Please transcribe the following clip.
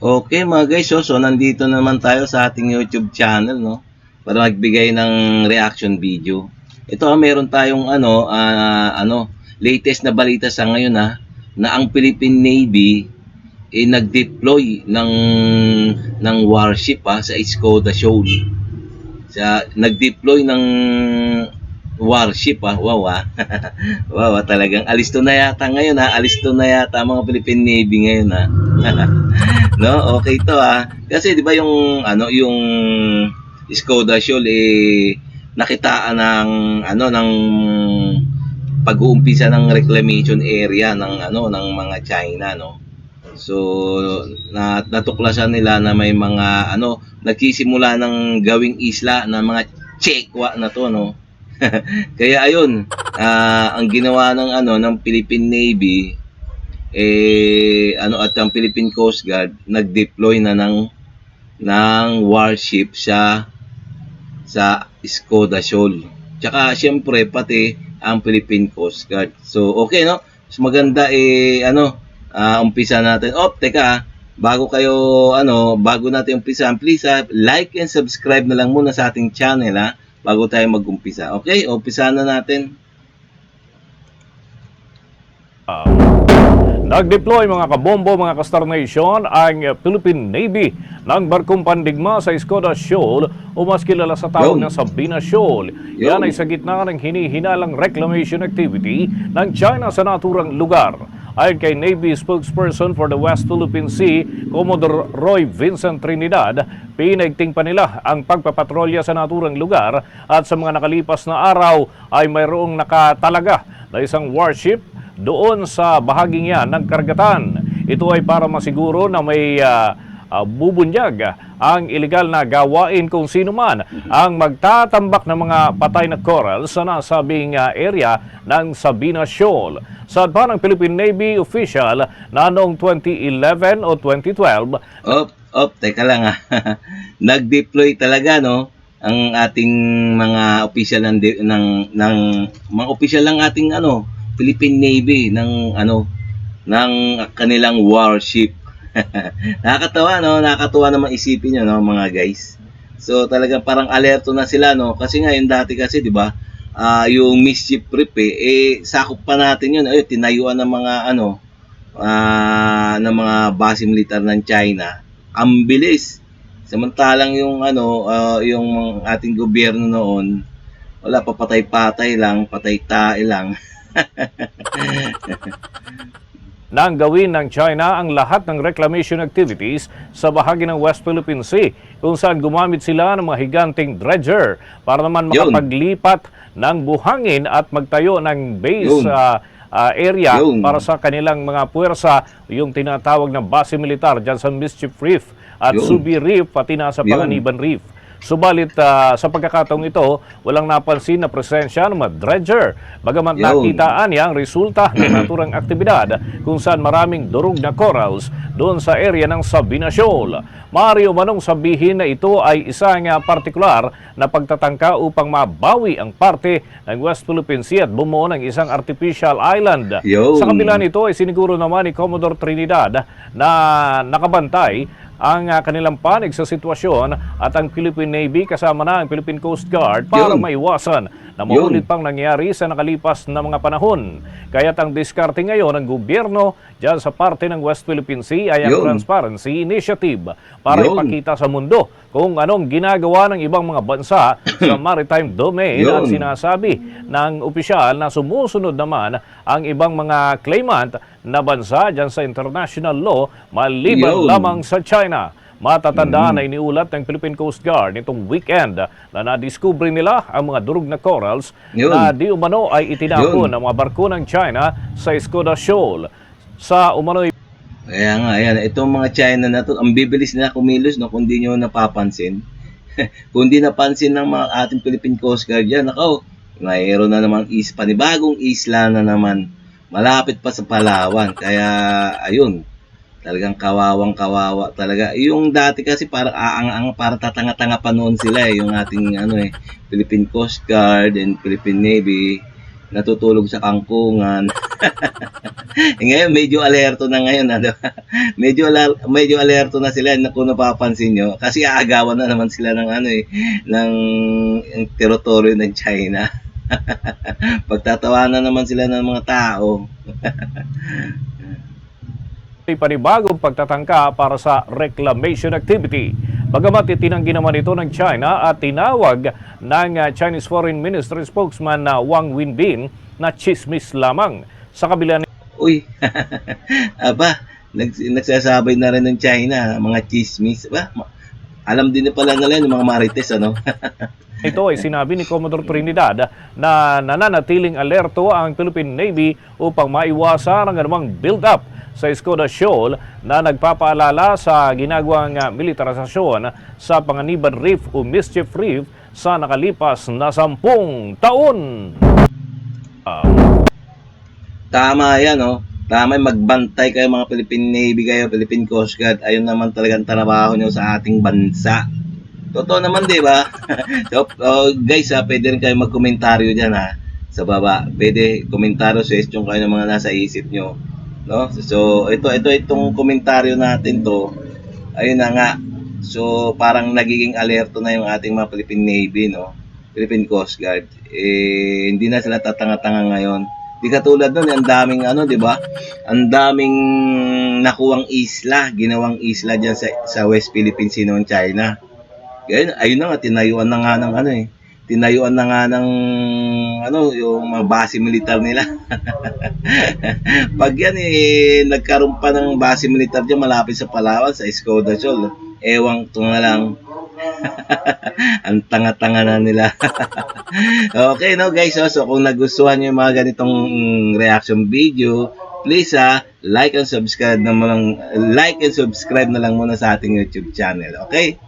Okay mga guys, so nandito naman tayo sa ating YouTube channel, no? Para magbigay ng reaction video. Ito meron tayong latest na balita sa ngayon na ang Philippine Navy nag-deploy ng warship sa Skoda Shoal. Nag-deploy ng warship wow wow talagang alisto na yata ngayon alisto na yata mga Philippine Navy ngayon no, okay to kasi 'di ba yung Skoda Shoal nakitaan ng pag-uumpisa ng reclamation area ng mga China, no. So natuklasan nila na may mga nagsisimula ng gawing isla na mga Chekwa na to, no. Kaya ayun, ang ginawa ng Philippine Navy at ang Philippine Coast Guard nag-deploy na ng warship sa Skoda Shoal. Tsaka syempre pati ang Philippine Coast Guard. So okay, no? So maganda umpisa natin. Teka, bago natin umpisa, please like and subscribe na lang muna sa ating channel bago tayo mag-umpisa. Okay, umpisa na natin. Nag-deploy mga kabombo, mga ka-Star Nation, ang Philippine Navy ng barkong pandigma sa Skoda Shoal o mas kilala sa tawag na Sabina Shoal. Yan ay sa gitna ng hinihinalang reclamation activity ng China sa naturang lugar. Ayon kay Navy spokesperson for the West Philippine Sea, Commodore Roy Vincent Trinidad, pinagting pa nila ang pagpapatrolya sa naturang lugar at sa mga nakalipas na araw ay mayroong nakatalaga na isang warship doon sa bahaging yan ng karagatan. Ito ay para masiguro na may bubunyag ang ilegal na gawain kung sino man ang magtatambak ng mga patay na coral sa nasabing area ng Sabina Shoal. Saad pa ng Philippine Navy official na noong 2011 o 2012. Teka lang nag-deploy talaga, no, ang ating mga official ng mga official ng ating Philippine Navy ng kanilang warship. Nakakatawa, no? Nakakatuwa naman isipin niyo, no, mga guys. So talagang parang alerto na sila, no? Kasi nga yung dati kasi, 'di ba? Yung mischief reef sakop pa natin 'yun. Tinayuan ng mga ng mga base militar ng China. Ang bilis. Samantalang yung yung ating gobyerno noon, wala, papatay-patay lang, patay-tae lang. Nang gawin ng China ang lahat ng reclamation activities sa bahagi ng West Philippine Sea, kung saan gumamit sila ng mga higanting dredger para naman makapaglipat ng buhangin at magtayo ng base area para sa kanilang mga puwersa, yung tinatawag na base militar dyan sa Mischief Reef at Subi Reef pati na sa Panganiban Reef. Subalit sa pagkakataong ito, walang napansin na presensya ng mga dredger. Bagamat nakitaan niya ang resulta ng naturang aktibidad kung saan maraming durog na corals doon sa area ng Sabina Shoal. Maaari umanong sabihin na ito ay isang partikular na pagtatangka upang mabawi ang parte ng West Philippine Sea at bumuo ng isang artificial island. Sa kabila nito ay siniguro naman ni Commodore Trinidad na nakabantay ang kanilang panig sa sitwasyon at ang Philippine Navy kasama na ang Philippine Coast Guard para maiwasan na maulit pang nangyari sa nakalipas na mga panahon. Kaya't ang diskarte ngayon ng gobyerno dyan sa parte ng West Philippine Sea ay ang Transparency Initiative para ipakita sa mundo kung anong ginagawa ng ibang mga bansa sa maritime domain at sinasabi ng opisyal na sumusunod naman ang ibang mga claimant na bansa dyan sa international law maliban lamang sa China. Matatandaan na iniulat ng Philippine Coast Guard nitong weekend na nadiskubre nila ang mga durog na corals na di umano ay itinapon ng mga barko ng China sa Skoda Shoal. Sa umano kaya nga, ayan, itong mga China na to, ang bibilis nila kumilos, no, kung di nyo napapansin. Kung di napansin ng mga ating Philippine Coast Guard yan, mayroon na naman panibagong isla na naman, malapit pa sa Palawan. Kaya, ayun, talagang kawawang-kawawa talaga. Yung dati kasi parang parang tatanga-tanga pa noon sila yung ating Philippine Coast Guard and Philippine Navy natutulog sa kangkungan. Ngayon, medyo alerto na ngayon. Ano? medyo alerto na sila kung napapansin nyo. Kasi aagawan na naman sila ng ng teritoryo ng China. Pagtatawanan naman sila ng mga tao. May panibagong pagtatangka para sa reclamation activity. Bagamat itinanggi naman ito ng China at tinawag ng Chinese Foreign Ministry spokesman na Wang Wenbin na chismis lamang. Sa kabila Uy, aba, nagsasabay na rin ng China, mga chismis. Ba? Alam din na pala nila yung mga marites, ano? ito ay sinabi ni Commodore Trinidad na nananatiling alerto ang Philippine Navy upang maiwasan ang anumang build-up sa Escoda Shoal na nagpapaalala sa ginagawang militarisasyon sa Panganiban Reef o Mischief Reef sa nakalipas na 10 taon. Tama yan, no? Tama, magbantay kayo mga Philippine Navy kayo, Philippine Coast Guard. Ayun naman talagang trabaho nyo sa ating bansa. Totoo naman, di ba? So, guys, pwede rin kayo magkomentaryo dyan, ha? Sa baba. Pwede komentaryo, suggestion kayo ng mga nasa isip nyo. No? So, itong komentaryo natin to, ayun na nga. So, parang nagiging alerto na yung ating mga Philippine Navy, no? Philippine Coast Guard. Hindi na sila tatanga-tanga ngayon. Di katulad nun, ang daming di ba? Ang daming nakuwang isla, ginawang isla diyan sa West Philippine Sea ng China. Ayun na nga, tinayuan na nga ng tinayuan na nga ng yung mga base militar nila. Pag yan nagkaroon pa ng base militar diyan malapit sa Palawan, sa Escoda Shoal. Ewang to na lang. Ang tanga-tanga na nila. Okay, no guys, so kung nagustuhan niyo yung mga ganitong reaction video, please like and subscribe na lang muna sa ating YouTube channel. Okay?